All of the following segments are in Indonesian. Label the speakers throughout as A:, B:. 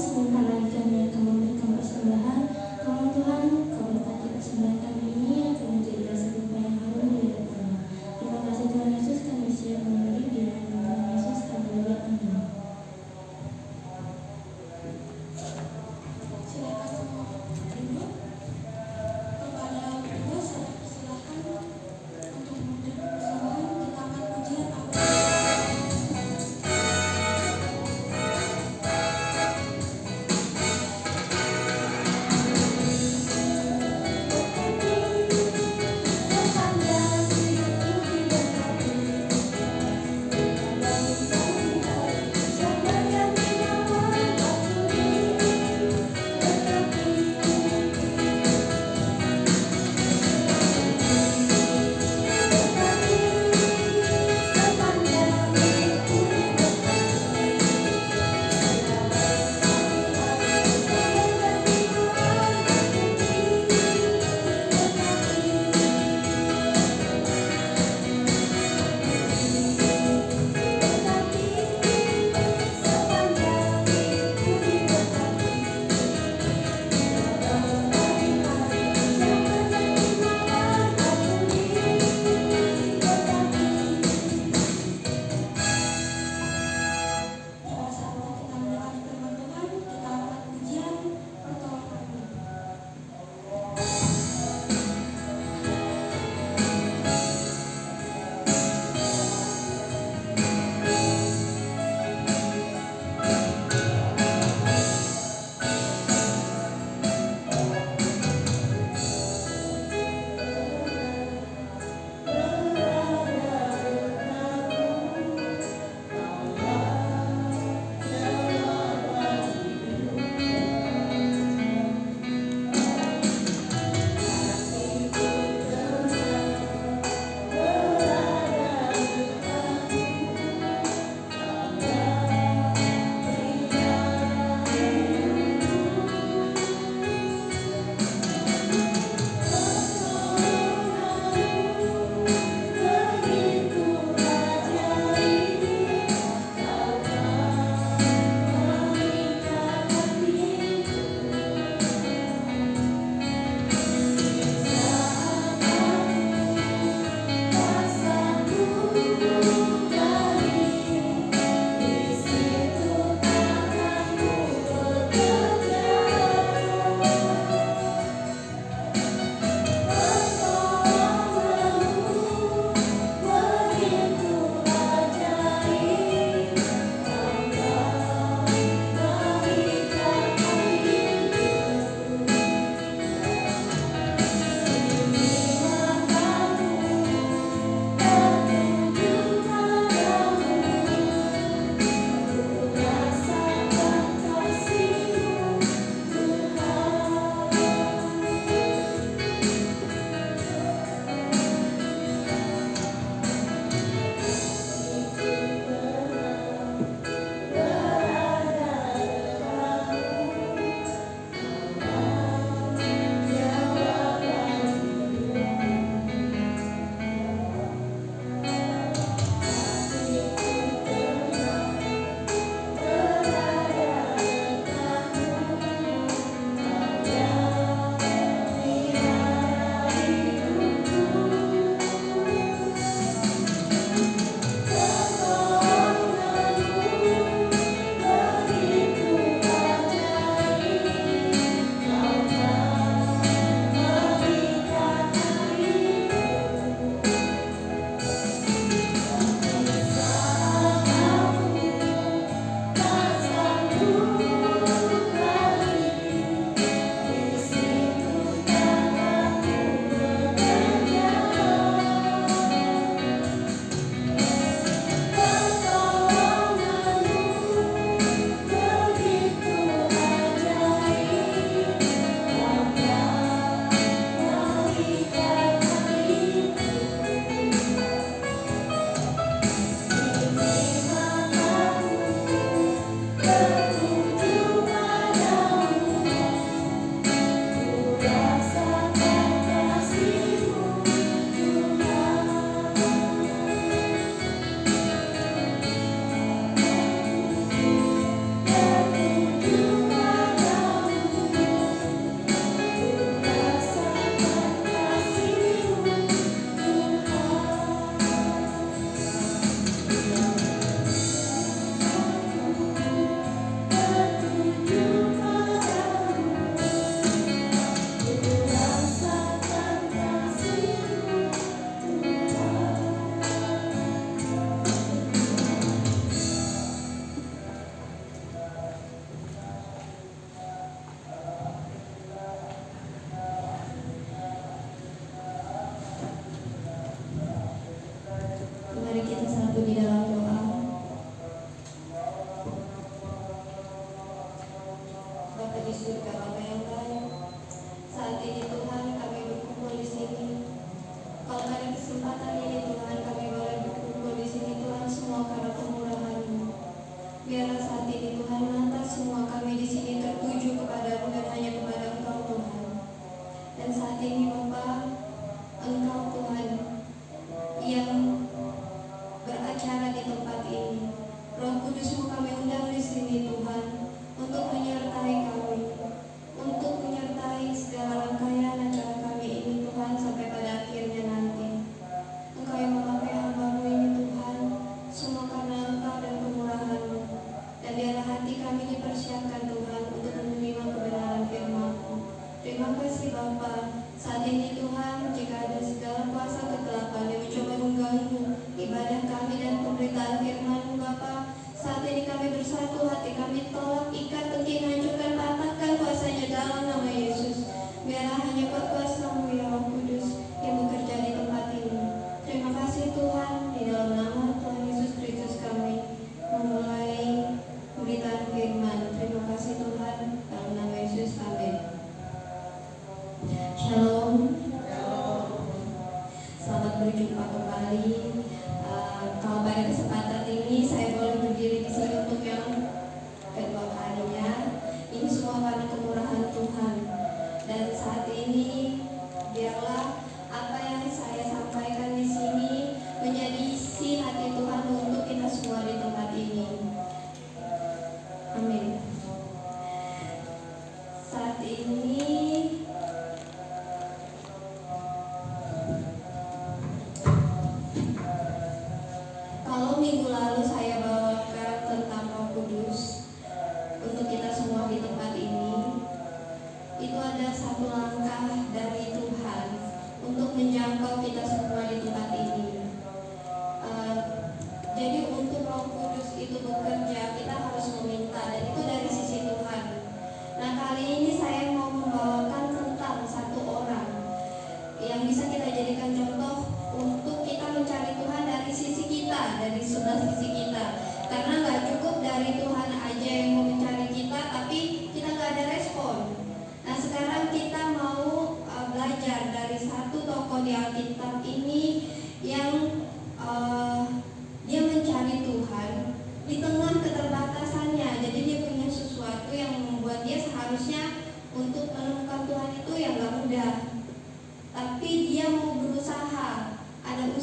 A: sebentar lagi kami akan memberikan persembahan. Tolong Tuhan, Kau berkati persembahan kami ini akan menjadi rasa duka yang harum di hadapan-Mu. Terima kasih Tuhan Yesus, kami siap memberi di dalam nama Tuhan Yesus, haleluya, amin.
B: Silakan semua duduk. Kepada kedua saya persilahkan untuk memberi persembahan. Kita akan pujian apa?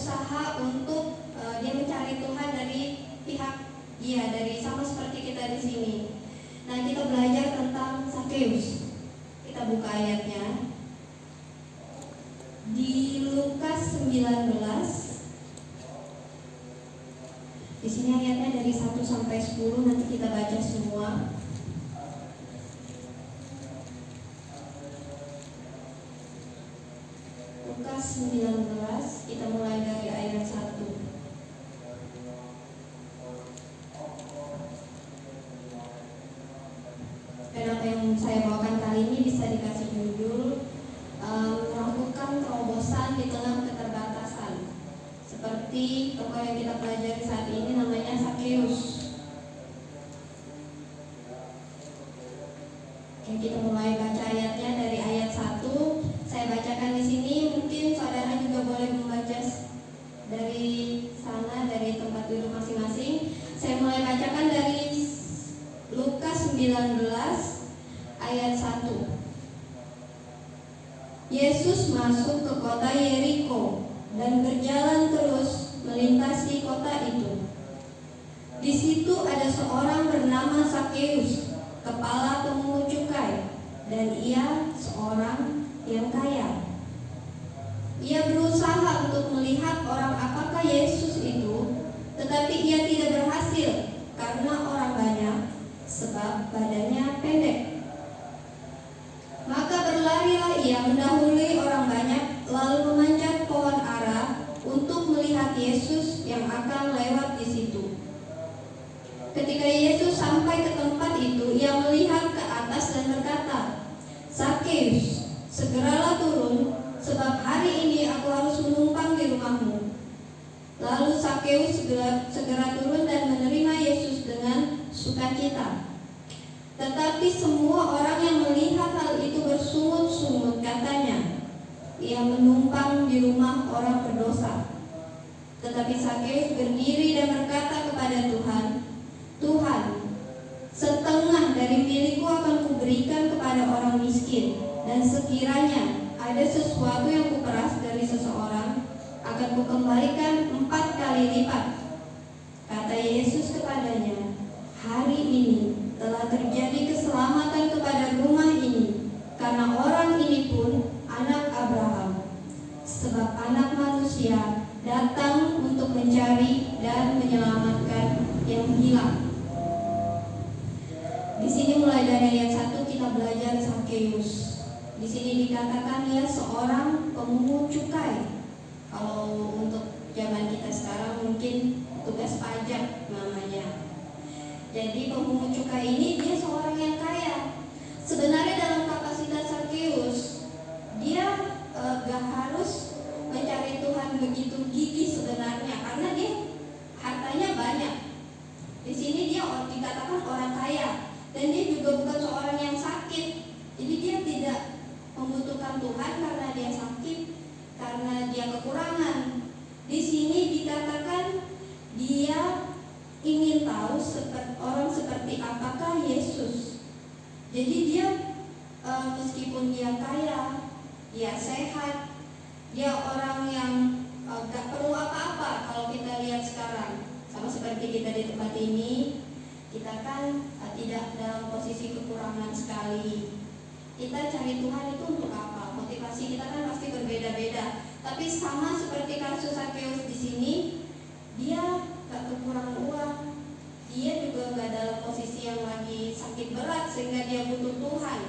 B: berusaha untuk dia mencari Tuhan dari pihak dia, dari sama seperti kita di sini. Nah, kita belajar tentang Sakeus. Kita buka ayatnya di Lukas 19. Di sini ayatnya dari 1 sampai 10, nanti kita baca semua. Lukas 19, kita mulai dari ayat 1. Dan apa yang saya bawakan kali ini bisa dikasih judul melakukan terobosan di tengah keterbatasan. Seperti tokoh yang kita pelajari saat ini namanya Sakeus. Oke, kita mulai baca ayatnya dari ayat 1. Saya bacakan di sini, mungkin saudara juga boleh membaca dari sana, dari tempat duduk masing-masing. Saya mulai bacakan dari Lukas 19 ayat 1. Yesus masuk ke kota Yeriko dan berjalan terus melintasi kota itu. Di situ ada seorang bernama Sakeus, kepala pemungut cukai, dan ia seorang yang kaya. Ia berusaha untuk melihat orang apakah Yesus itu, tetapi ia tidak berhasil karena orang banyak, sebab badannya pendek. Maka berlarilah ia mendahului orang banyak, lalu memanjat pohon ara untuk melihat Yesus yang akan lewat di situ. Ketika Yesus sampai ke tempat itu, ia melihat ke atas dan berkata, "Sakeus, segeralah turun, sebab hari ini aku harus menumpang di rumahmu." Lalu Sakeus segera turun dan menerima Yesus dengan sukacita. Tetapi semua orang yang melihat hal itu bersungut-sungut, katanya, "Ia menumpang di rumah orang berdosa." Tetapi Sakeus berdiri dan berkata kepada Tuhan, "Tuhan, setengah dari milikku akan kuberikan kepada orang miskin, dan sekiranya ada sesuatu yang kuperas dari seseorang, akan kukembalikan 4 kali lipat." Kata Yesus kepadanya, "Hari ini telah terjadi keselamatan kepada rumah ini, karena orang ini pun anak Abraham. Sebab Anak Manusia datang untuk mencari dan menyelamatkan yang hilang." Di sini mulai dari ayat 1 kita belajar Sakeus. Di sini dikatakan ia seorang pemungut cukai. Kalau untuk zaman kita sekarang mungkin tugas pajak namanya. Jadi pemungut cukai ini dia seorang yang kaya. Sebenarnya dalam kapasitas Sakeus, dia gak harus mencari Tuhan begitu gigih sebenarnya, karena dia hartanya banyak. Di sini dia dikatakan orang kaya, dan dia juga bukan seorang yang sakit. Jadi dia tidak membutuhkan Tuhan karena dia sakit, karena dia kekurangan. Di sini dikatakan dia ingin tahu orang seperti apakah Yesus. Jadi dia meskipun dia kaya, dia sehat, dia orang yang gak perlu apa-apa. Kalau kita lihat sekarang, sama seperti kita di tempat ini, kita kan tidak dalam posisi kekurangan sekali. Kita cari Tuhan itu untuk apa? Motivasi kita kan pasti berbeda-beda. Tapi sama seperti kasus Sakeus di sini, dia gak kekurangan uang, dia juga gak dalam posisi yang lagi sakit berat sehingga dia butuh Tuhan.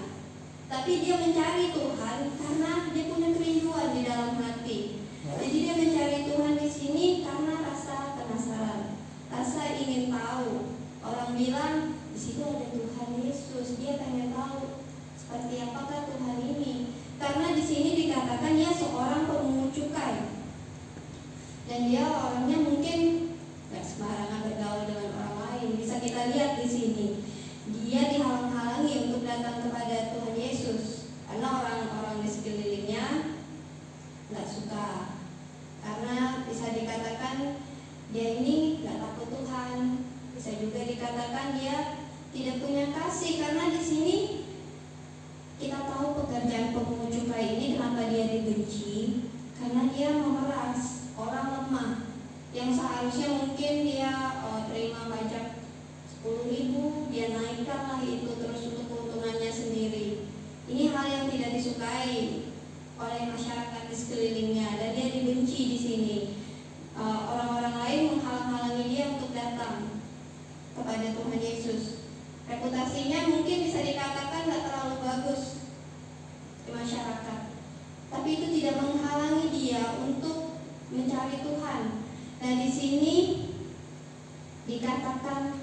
B: Tapi dia mencari Tuhan karena dia punya kerinduan di dalam hati. Jadi dia mencari Tuhan di sini karena rasa penasaran, rasa ingin tahu. Orang bilang di situ ada Tuhan Yesus, dia pengen tahu seperti apakah Tuhan ini. Karena di sini dikatakan dia seorang pemungut cukai, dan dia orangnya mungkin gak sembarangan bergaul dengan orang lain. Bisa kita lihat di sini, dia dihalang-halangi untuk datang kepada Tuhan Yesus karena orang-orang di sekelilingnya gak suka. Karena bisa dikatakan dia ini gak takut Tuhan. Bisa juga dikatakan dia tidak punya kasih, karena di sini kita tahu pekerjaan pemungut cukai ini kenapa dia dibenci, karena dia memeras orang lemah. yang seharusnya mungkin dia terima pajak 10.000, dia naikkanlah itu terus untuk keuntungannya sendiri. Ini hal yang tidak disukai oleh masyarakat di sekelilingnya dan dia dibenci di sini. Orang-orang lain menghalang-halangi dia untuk datang kepada Tuhan Yesus. Reputasinya mungkin bisa dikatakan gak terlalu bagus di masyarakat, tapi itu tidak menghalangi dia untuk mencari Tuhan. Nah, di sini dikatakan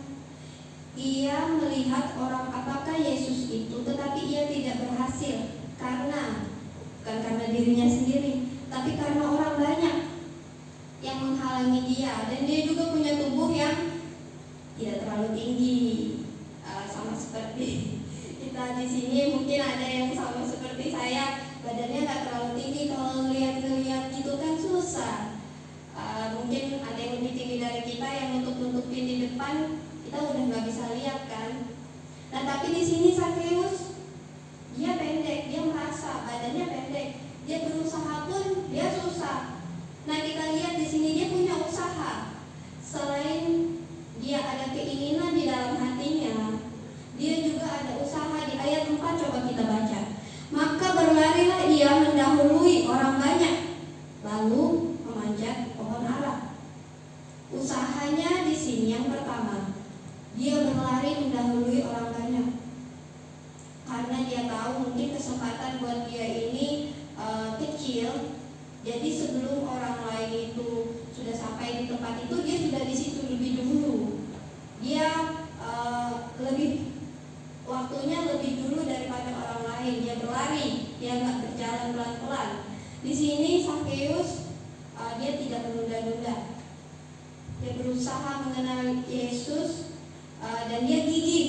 B: ia melihat orang apakah Yesus itu, tetapi ia tidak berhasil bukan karena dirinya sendiri, tapi karena orang banyak yang menghalangi dia, dan dia juga punya tubuh yang tidak terlalu tinggi, sama seperti kita di sini. Mungkin ada yang sama seperti saya, badannya nggak terlalu tinggi. Kalau lihat gitu kan susah. Mungkin ada yang lebih tinggi dari kita yang untuk nutupin di depan kita udah nggak bisa lihat kan. Nah, tapi di sini Sakeus dia pendek, dia merasa badannya pendek, dia berusaha pun dia susah. Nah, kita lihat di sini dia punya usaha. Selain dia ada keinginan di dalam hatinya, dia juga ada usaha. Di ayat 4 coba kita baca. Maka berlarilah ia mendahului orang banyak, lalu memanjat pohon ara. Usahanya di sini yang pertama, dia berlari mendahului orang banyak. Karena dia tahu mungkin kesempatan buat dia ini kecil. Jadi sebelum orang lain itu sudah sampai di tempat itu, dia sudah di situ lebih dulu. Dia waktunya lebih dulu daripada orang lain. Dia berlari, dia nggak berjalan pelan-pelan. Di sini Sakeus dia tidak menunda-nunda. Dia berusaha mengenal Yesus dan dia gigih.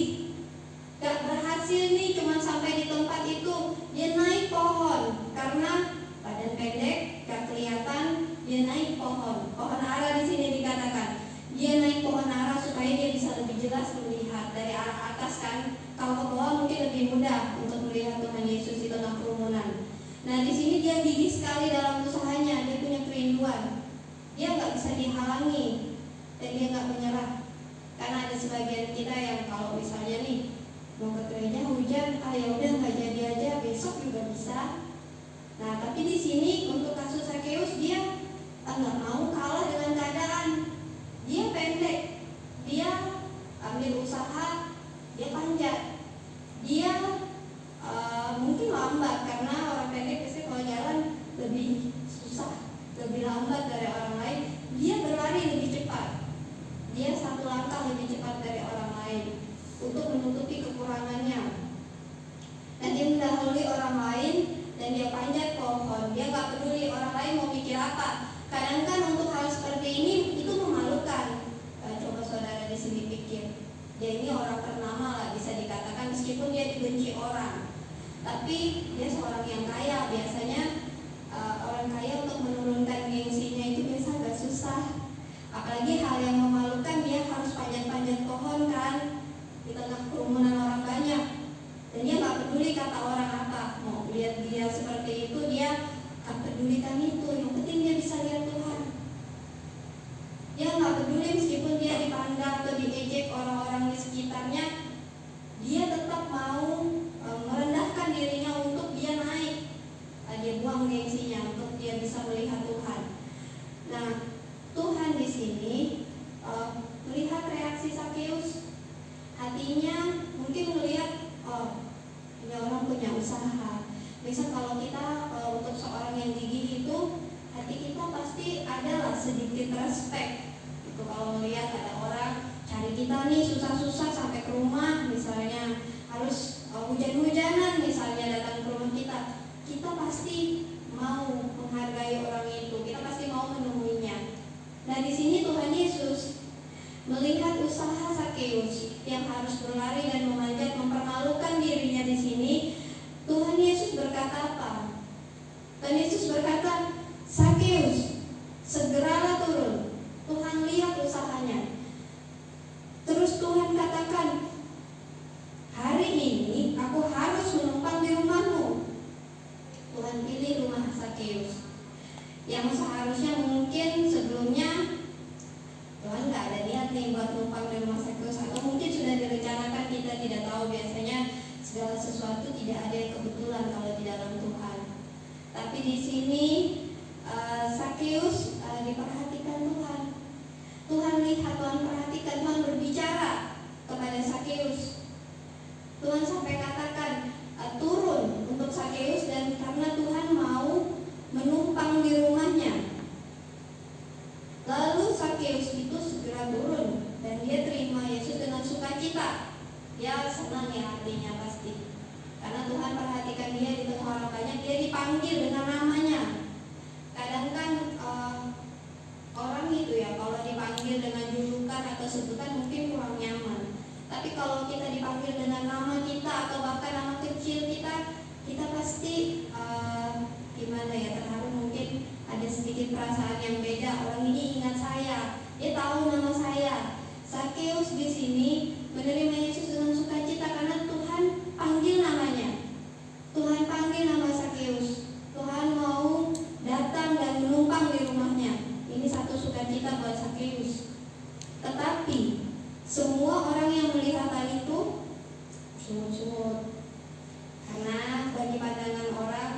B: Gak berhasil nih, cuma sampai di tempat itu. Dia naik pohon karena badan pendek, gak kelihatan. Dia naik pohon ara di sini dikatakan. Dia naik pohon ara supaya dia bisa lebih jelas melihat dari arah atas kan. Kalau ke bawah mungkin lebih mudah untuk melihat Tuhan Yesus di tengah kerumunan. Nah, di sini dia gigih sekali dalam usahanya. Dia punya kerinduan. Dia nggak bisa dihalangi dan dia nggak menyerah. Karena ada sebagian kita yang kalau misalnya nih mau ke gereja hujan, ya udah nggak jadi aja, besok juga bisa. Nah, tapi di sini untuk kasus Sakeus dia nggak mau kalah dengan keadaan. Dia pendek, dia ambil usaha, dia panjat, dia mungkin lambat karena orang pendek biasanya kalau jalan lebih susah, lebih lambat dari orang lain. Dia berlari lebih cepat, dia satu langkah lebih cepat dari orang lain untuk menutupi kekurangannya. Dan dia mendahului orang lain dan dia panjat pohon. Dia gak peduli orang lain mau pikir apa. Kadang kan untuk hal seperti ini itu memalukan. Coba saudara di sini pikir, dia ini orang ternama lah bisa dikatakan, meskipun dia dibenci orang, tapi dia seorang yang kaya. Biasanya orang kaya untuk menurunkan gengsinya itu biasa agak susah. Apalagi hal yang memalukan, dia harus panjat-panjat pohon kan di tengah kerumunan orang banyak. Dan dia gak peduli kata orang apa. Mau lihat dia seperti itu, dia gak pedulikan itu. Yang penting dia bisa lihat Tuhan. Dia gak peduli meskipun dia dipandang atau diejek orang-orang di sekitarnya. Dia tetap mau merendahkan dirinya untuk dia naik. Dia buang gengsinya untuk dia bisa melihat Tuhan. Nah, Tuhan di sini melihat reaksi Sakeus. Hatinya mungkin melihat, ini orang punya usaha. Misal kalau kita untuk seorang yang gigih itu, hati kita pasti adalah sedikit respect. Itu kalau melihat ada orang cari kita nih susah-susah sampai ke rumah, misalnya harus hujan-hujanan misalnya datang ke rumah kita, kita pasti mau menghargai orang itu, kita pasti mau menemuinya. Nah, di sini Tuhan Yesus melihat usaha Sakeus yang harus berlari dan memanjat, mempermalukan dirinya di sini. Tuhan Yesus berkata apa? Tuhan Yesus berkata, Sakeus, segeralah turun. Tuhan lihat usahanya. Terus Tuhan katakan, hari ini aku harus menumpang di rumahmu. Tuhan pilih rumah Sakeus yang seharusnya mungkin sebelumnya tidak ada yang kebetulan kalau di dalam Tuhan. Tapi di sini Sakeus diperhatikan Tuhan. Tuhan lihat, Tuhan perhatikan, Tuhan berbicara kepada Sakeus. Tuhan sampai katakan turun untuk Sakeus, dan karena Tuhan mau menumpang di rumahnya. Lalu Sakeus itu segera turun dan dia terima Yesus dengan sukacita. Dia senang ya hatinya pasti, karena Tuhan perhatikan dia di tengah orang banyak. Dia dipanggil dengan namanya. Kadang kan orang itu ya, kalau dipanggil dengan julukan atau sebutan mungkin kurang nyaman. Tapi kalau kita dipanggil dengan nama kita atau bahkan nama kecil kita pasti gimana ya, terharu, mungkin ada sedikit perasaan yang beda. Orang ini ingat saya, dia tahu nama saya. Sakeus di sini menerima Yesus dengan sukacita karena Tuhan panggil namanya. Tuhan panggil nama Sakeus. Tuhan mau datang dan menumpang di rumahnya. Ini satu sukacita buat Sakeus. Tetapi semua orang yang melihat hal itu sungut-sungut, karena bagi pandangan orang,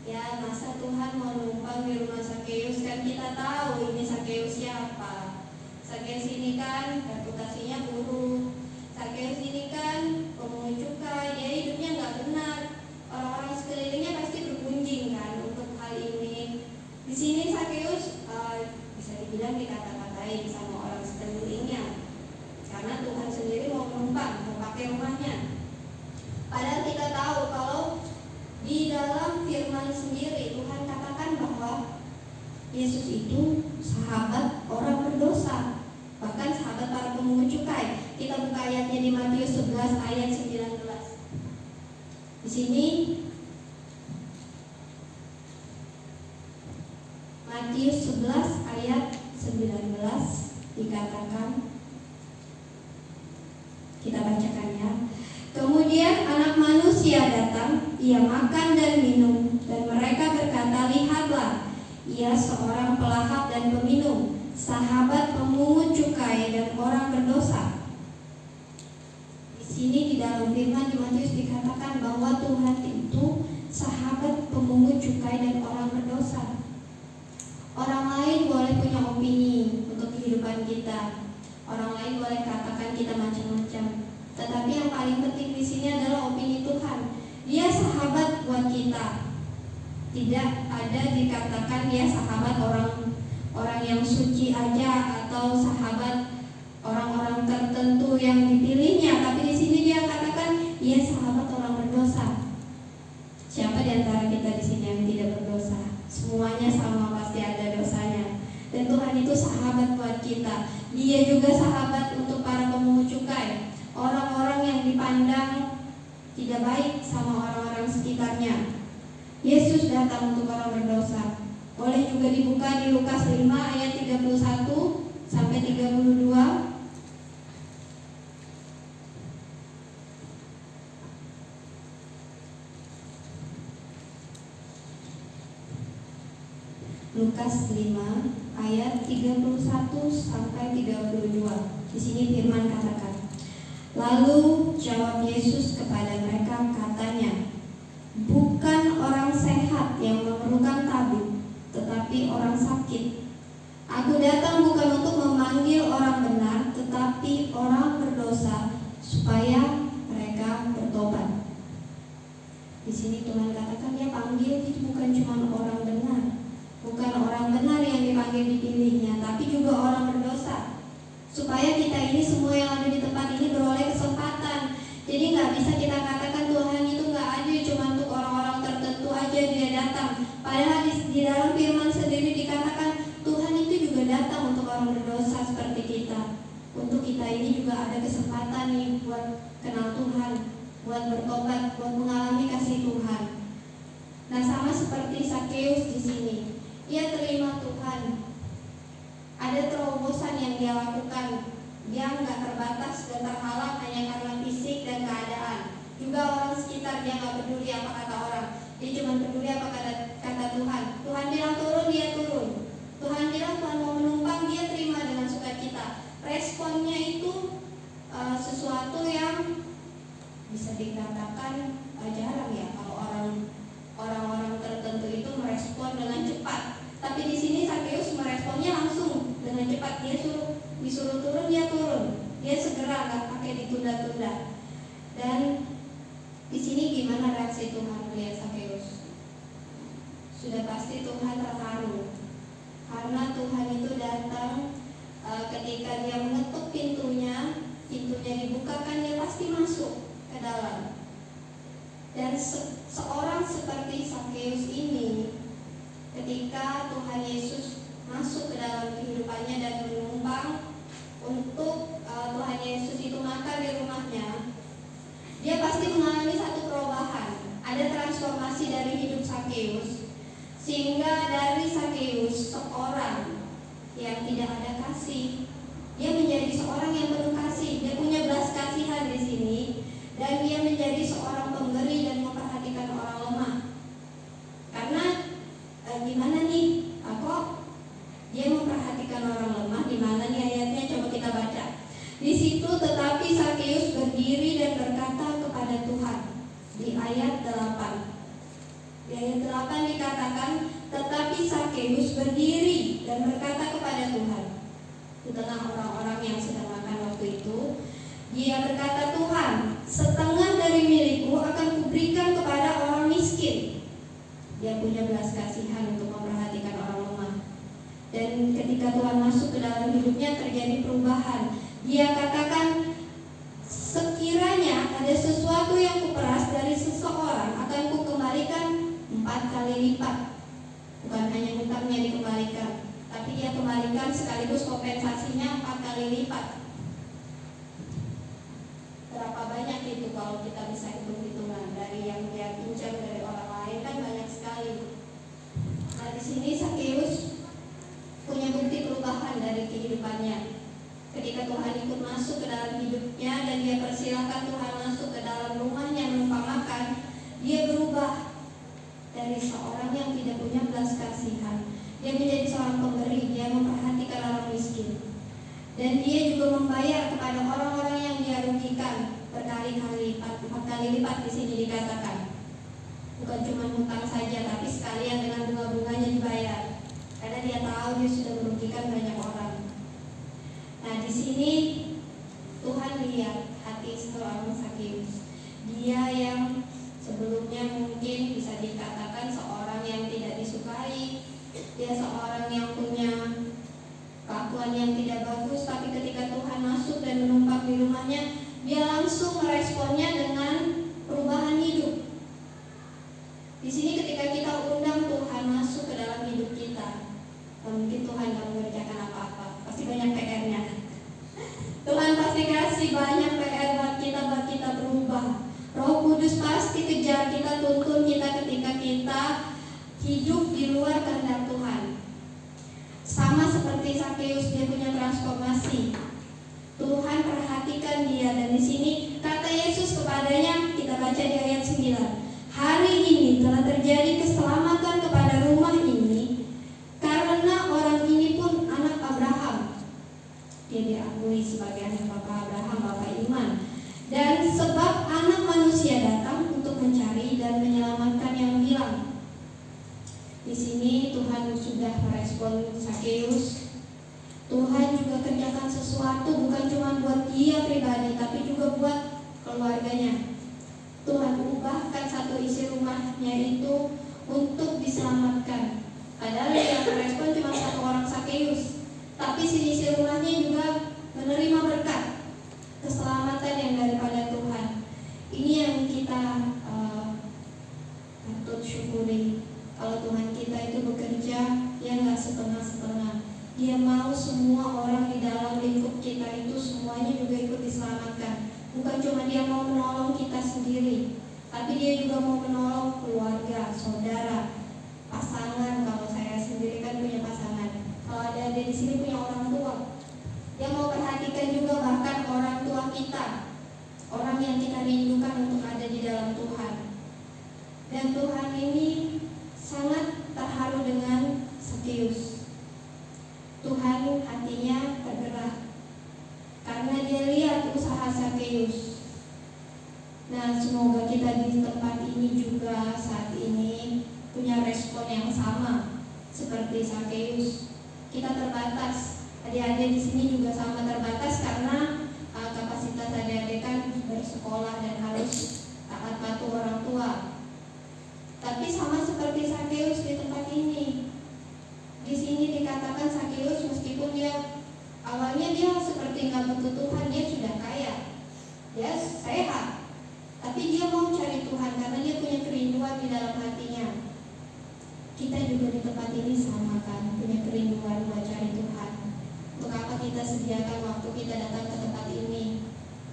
B: ya masa Tuhan mau numpang di rumah Sakeus? Kan kita tahu ini Sakeus siapa. Sakeus ini kan reputasinya buruk. Sakeus ini kan pemungut cukai, dia hidupnya nggak benar. Orang-orang sekelilingnya pasti bergunjing kan untuk hal ini. Di sini Sakeus bisa dibilang dikata-katain sama orang sekelilingnya, karena Tuhan sendiri mau menumpang, mau pakai rumahnya. Padahal kita tahu kalau di dalam firman sendiri Tuhan katakan bahwa Yesus itu sahabat orang berdosa, bahkan sahabat para pemungut cukai. Kita buka ayatnya di Matius 11 ayat 19. Di sini Matius 11 ayat 19 dikatakan, kita bacakan ya. Kemudian anak manusia datang, ia makan dan minum, dan mereka berkata, lihatlah, ia seorang pelahap dan peminum, sahabat pemungut cukai dan orang berdosa. Di sini di dalam firman di Matius dikatakan bahwa Tuhan itu sahabat pemungut cukai dan orang berdosa. Orang lain boleh punya opini untuk kehidupan kita. Orang lain boleh katakan kita macam-macam. Tetapi yang paling penting di sini adalah opini Tuhan. Dia sahabat buat kita. Tidak ada dikatakan dia sahabat orang yang suci aja atau sahabat orang-orang tertentu yang dipilihnya. Tapi di sini dia katakan dia sahabat orang berdosa. Siapa di antara kita di sini yang tidak berdosa? Semuanya sama, pasti ada dosanya. Dan Tuhan itu sahabat buat kita. Dia juga sahabat untuk para pemungut cukai, orang-orang yang dipandang tidak baik sama orang-orang sekitarnya. Yesus datang untuk orang berdosa. Boleh juga dibuka di Lukas 5 ayat 31 sampai 32. Lukas 5 ayat 31 sampai 32. Di sini firman katakan, lalu jawab Yesus kepada mereka, katanya, bukan orang sehat yang memerlukan tabib, tetapi orang sakit. Aku datang bukan untuk memanggil orang benar, tetapi orang berdosa, supaya mereka bertobat. Di sini Tuhan katakan dia panggil itu bukan cuma orang benar. Bukan orang benar yang dipanggil dipilihnya, tapi juga orang berdosa, supaya kita ini semua yang ada di tempat ini beroleh kesempatan. Jadi nggak bisa kita katakan Tuhan itu nggak ada cuma untuk orang-orang tertentu aja dia datang. Padahal di dalam firman sendiri dikatakan Tuhan itu juga datang untuk orang berdosa seperti kita. Untuk kita ini juga ada kesempatan nih buat kenal Tuhan, buat bertobat, buat mengalami kasih Tuhan. Nah, sama seperti Sakeus di sini. Dia terima Tuhan. Ada terobosan yang dia lakukan. Dia nggak terbatas dan terhalang hanya karena fisik dan keadaan. Juga orang sekitar dia nggak peduli apa kata orang. Dia cuma peduli apa kata Tuhan. Tuhan bilang turun, dia turun. Tuhan bilang Tuhan mau menumpang, dia terima dengan sukacita. Responnya itu sesuatu yang bisa dikatakan jarang ya cepat, dia disuruh turun, dia turun, dia segera, nggak pakai ditunda-tunda. Dan di sini gimana reaksi Tuhan melihat Sakeus? Sudah pasti Tuhan terharu, karena Tuhan itu datang ketika dia mengetuk pintunya dibukakan, dia pasti masuk ke dalam. Dan seorang seperti Sakeus ini, ketika Tuhan Yesus masuk ke dalam kehidupannya dan menumpang untuk Tuhan Yesus itu makan di rumahnya, dia pasti mengalami satu perubahan. Ada transformasi dari hidup Sakeus, sehingga dari Sakeus seorang yang tidak ada kasih, dia menjadi seorang yang penuh kasih. Dia punya belas kasihan di sini, dan dia menjadi seorang pemberi dan memperhatikan orang lemah. Karena gimana nih? Kok dia memperhatikan orang lemah? Gimana nih ayatnya? Coba kita baca. Di situ tetapi Sakeus berdiri dan berkata kepada Tuhan. Di ayat 8. Di ayat 8 dikatakan, tetapi Sakeus berdiri dan berkata kepada Tuhan. Di tengah orang-orang yang sedang makan waktu itu, dia berkata, Tuhan, setengah dari milikku akan kuberikan kepada orang miskin. Dia punya belas kasihan untuk memperhatikan orang lemah. Dan ketika Tuhan masuk ke dalam hidupnya, terjadi perubahan. Dia katakan, sekiranya ada sesuatu yang kuperas dari seseorang, akan kukembalikan 4 kali lipat. Bukan hanya hutangnya dikembalikan, tapi dia kembalikan sekaligus kompensasinya 4 kali lipat. Berapa banyak itu kalau kita bisa hitung-hitungan dari yang dia pinjam dari orang lain, kan banyak sekali. Nah, di sini Sakeus punya bukti perubahan dari kehidupannya. Ketika Tuhan ikut masuk ke dalam hidupnya dan dia persilakan Tuhan masuk ke dalam rumahnya menumpang makan, dia berubah dari seorang yang tidak punya belas kasihan. Dia menjadi seorang pemberi, dia memperhatikan orang miskin. Dan dia juga membayar kepada orang-orang yang dia rugikan berkali-kali lipat, 4 kali lipat di sini dikatakan. Bukan cuma hutang saja, tapi sekalian dengan bunga-bunganya dibayar. Karena dia tahu dia sudah merugikan banyak orang. Nah, di sini Tuhan lihat hati seorang Sakeus. Dia yang sebelumnya mungkin bisa dikatakan seorang yang tidak disukai, dia seorang yang punya kelakuan yang tidak bagus, tapi ketika Tuhan masuk dan menumpang di rumahnya, dia langsung meresponnya dengan perubahan hidup. Di sini ketika kita undang Tuhan masuk ke dalam hidup kita, mungkin Tuhan tidak mengerjakan apa-apa, pasti banyak PR-nya. Tuhan pasti kasih banyak PR buat kita berubah. Roh Kudus pasti kejar kita, tuntun kita ketika kita hidup di luar kehendak Tuhan. Sama seperti Sakeus, dia punya transformasi. Tuhan perhatikan dia, dan di sini kata Yesus kepadanya, kita baca di ayat 9. Hari ini telah terjadi keselamatan kepada rumah ini, karena orang ini pun anak Abraham. Dia diakui sebagai anak Bapak Abraham, Bapak iman. Dan sebab anak manusia datang untuk mencari dan menyelamatkan yang hilang. Di sini Tuhan sudah merespon Sakeus. Tuhan juga kerjakan sesuatu bukan cuma buat dia pribadi, tapi juga buat keluarganya. Tuhan ubahkan satu isi rumahnya itu untuk diselamatkan. Padahal yang merespon cuma satu orang Sakeus, tapi si isi rumahnya juga menerima berkat keselamatan yang daripada Tuhan. Ini yang kita patut syukuri. Kalau Tuhan kita itu bekerja, dia nggak setengah-setengah. Dia mau semua orang di dalam lingkup kita itu semuanya juga ikut diselamatkan. Bukan cuma dia mau menolong kita sendiri, tapi dia juga mau menolong keluarga, saudara, pasangan. Kalau saya sendiri kan punya pasangan. Kalau ada di sini punya orang tua, dia mau perhatikan juga bahkan orang tua kita, orang yang kita rindukan untuk ada di dalam Tuhan. Dan Tuhan ini sangat terharu dengan Sakeus. Tuhan hatinya tergerak karena dia lihat usaha Sakeus. Nah, semoga kita di tempat ini juga saat ini punya respon yang sama seperti Sakeus. Kita terbatas, Adik-adik di sini juga sama terbatas karena kapasitas adik-adik kan bersekolah dan harus taat patuh orang tua. Tapi sama seperti Sakeus di tempat ini. Di sini dikatakan Sakeus meskipun dia awalnya dia seperti nggak butuh Tuhan, dia sudah kaya, dia sehat, tapi dia mau cari Tuhan karena dia punya kerinduan di dalam hatinya. Kita juga di tempat ini sama kan, punya kerinduan buat cari Tuhan. Untuk apa kita sediakan waktu kita datang ke tempat ini?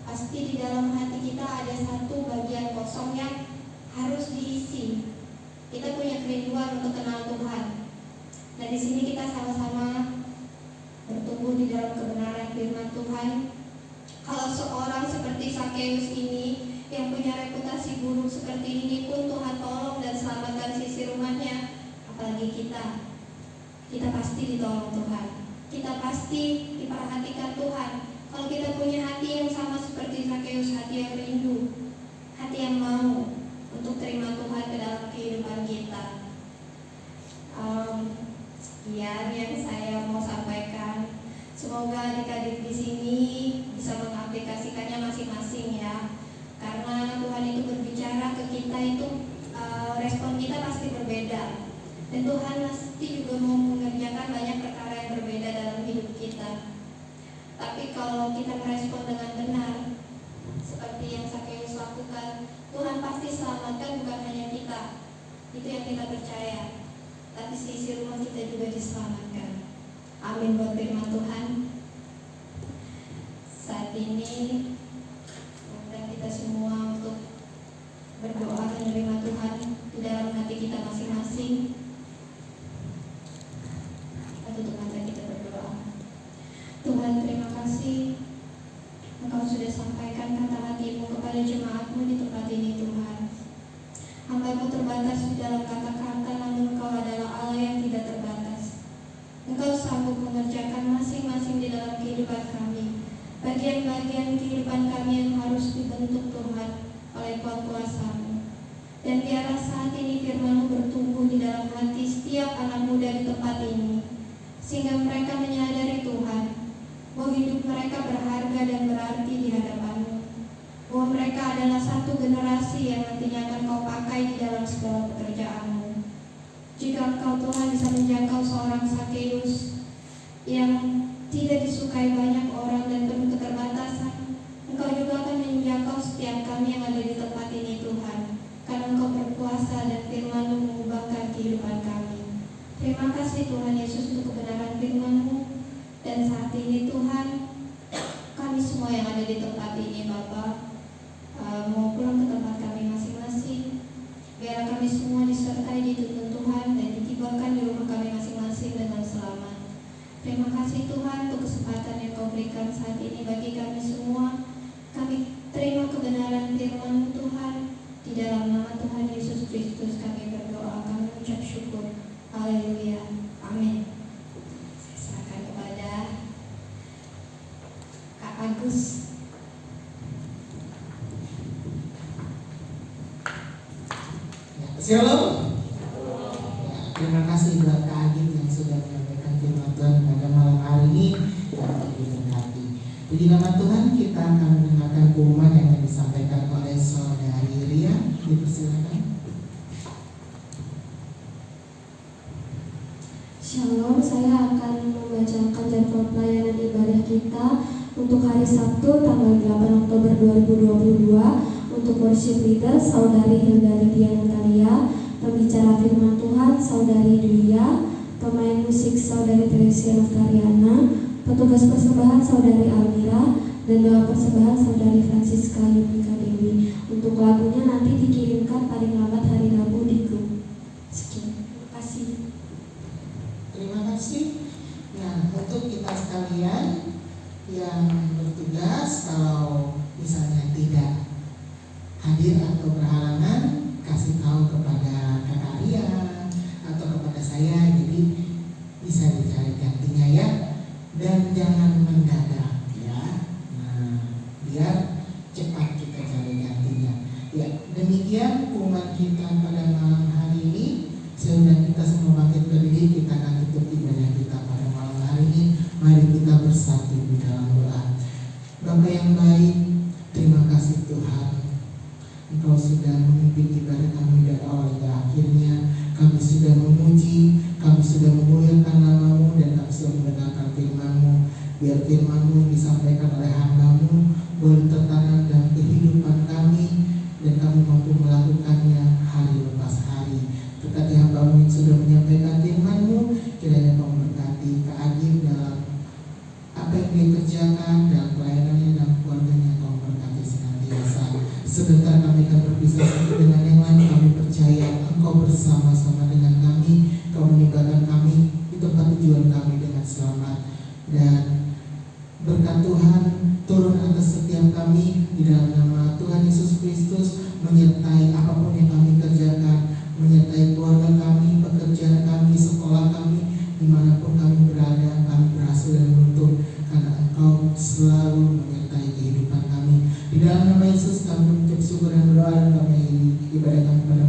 B: Pasti di dalam hati kita ada satu bagian kosong yang harus diisi. Kita punya kerinduan untuk kenal Tuhan. Nah, di sini kita sama-sama bertumbuh di dalam kebenaran firman Tuhan. Kalau seorang seperti Sakeus ini yang punya reputasi buruk seperti ini pun Tuhan tolong dan selamatkan sisi rumahnya, apalagi kita pasti ditolong Tuhan, kita pasti diperhatikan Tuhan. Kalau kita punya hati yang sama seperti Sakeus, hati yang rindu, hati yang mau untuk terima Tuhan ke dalam kehidupan kita. Sekian yang saya mau sampaikan. Semoga adik-adik di sini bisa mengaplikasikannya masing-masing ya. Karena Tuhan itu berbicara ke kita itu respon kita pasti berbeda. Dan Tuhan pasti juga mau mengerjakan banyak perkara yang berbeda dalam hidup kita. Tapi kalau kita merespon dengan benar, seperti yang Sakeus lakukan, Tuhan pasti selamatkan bukan hanya kita. Itu yang kita percaya. Tapi sisi rumah kita juga diselamatkan. Amin buat firman Tuhan. Saat ini undang kita semua untuk berdoa menerima Tuhan di dalam hati kita masing-masing. Kita tutup mata kita berdoa. Tuhan, terima kasih Engkau sudah sampaikan kata hatimu kepada jemaatmu di tempat ini Tuhan. Hamba-Mu terbatas di dalam kata-kata, namun Engkau adalah Allah yang tidak terbatas. Engkau sanggup mengerjakan masing-masing di dalam kehidupan kami, bagian-bagian kehidupan kami yang harus dibentuk Tuhan oleh kuat kuasa-Mu. Dan biarlah saat ini firman-Mu bertumbuh di dalam hati setiap anak muda di tempat ini, sehingga mereka menyadari Tuhan bahwa hidup mereka berharga dan berarti di hadapan-Mu, bahwa mereka adalah satu generasi yang nantinya akan Kau pakai di dalam segala pekerjaan-Mu. Jika Engkau Tuhan bisa menjangkau seorang Sakeus yang tidak disukai banyak orang dan penuh keterbatasan, Engkau juga akan menjangkau setiap kami yang ada di tempat ini Tuhan, karena Engkau berkuasa dan firman-Mu mengubahkan kehidupan kami. Terima kasih Tuhan Yesus untuk kebenaran firman-Mu. Dan saat ini Tuhan, kami semua yang ada di tempat ini Bapa, mau pulang ke tempat kami masing-masing. Biar kami semua disertai dituntun Tuhan dan ditibakan di rumah kami masing-masing dengan selamat. Terima kasih Tuhan untuk kesempatan yang Kau berikan saat ini bagi kami semua. Kami terima kebenaran firman-Mu Tuhan. Di dalam nama Tuhan Yesus Kristus kami berdoa, kami ucap syukur. Haleluya. Amin. Saya serahkan kepada Kak Agus.
C: Shalom. Terima kasih buat Kak Agit yang sudah menyampaikan firman Tuhan pada malam hari ini yang diberkati. Puji nama Tuhan, kita akan mendengarkan pengumuman yang akan disampaikan oleh Saudari Ria. Dipersilakan.
A: Shalom, saya akan membacakan jadwal pelayanan ibadah kita untuk hari Sabtu tanggal 8 Oktober 2022. Untuk worship leader Saudari Hilda Lydia Natalia, pembicara firman Tuhan Saudari Dwiya, pemain musik Saudari Teresia Lestariana, petugas persembahan Saudari Almira, dan doa persembahan Saudari Francisca Yumika Dewi. Untuk lagunya nanti dikirimkan paling lambat hari Rabu di grup. Sekian, terima kasih.
C: Terima kasih. Nah, untuk kita sekalian yang bertugas, kalau misalnya tidak hadir atau berhalangan, kasih tahu kepada Kakak Ria atau kepada saya, jadi bisa dicari gantinya ya, dan jangan mendadak ya. Nah, biar cepat kita cari gantinya. Ya, demikian pengumuman kita pada malam hari ini. Sehingga kita semua bangkit berdiri, kita akan tutup ibadah kita pada malam hari ini. Mari kita bersatu di dalam doa. Bapa yang baik, terima kasih Tuhan. Engkau sudah memimpin ibadah kami dari awal hingga akhirnya. Kami sudah memuji, kami sudah memuliakan nama-Mu, dan kami sudah mendengarkan firman-Mu. Biar firman-Mu yang disampaikan oleh hamba-Mu boleh tertanam dalam kehidupan kami, dan kami mampu melakukannya hari lepas hari. Berkati hamba-Mu yang sudah menyampaikan firman-Mu, kiranya Kau memberkati Kak Agim dalam apa yang dia kerjakan, dalam pelayanannya dan keluarganya. Kau memberkati senantiasa. Sebentar kami akan berpisah satu dengan yang lain. Kami percaya Engkau bersama-sama dengan kami. Kau meninggalkan kami di tempat tujuan kami dengan selamat. Dan berkat Tuhan turun atas setiap kami di dalam nama Tuhan Yesus Kristus, menyertai apapun yang kami kerjakan, menyertai keluarga kami, pekerjaan kami, sekolah kami, dimanapun kami berada. Kami berhasil dan beruntung karena Engkau selalu menyertai kehidupan kami. Di dalam nama Yesus kami mengucap syukur dan berdoa, dan kami ibadah kami pada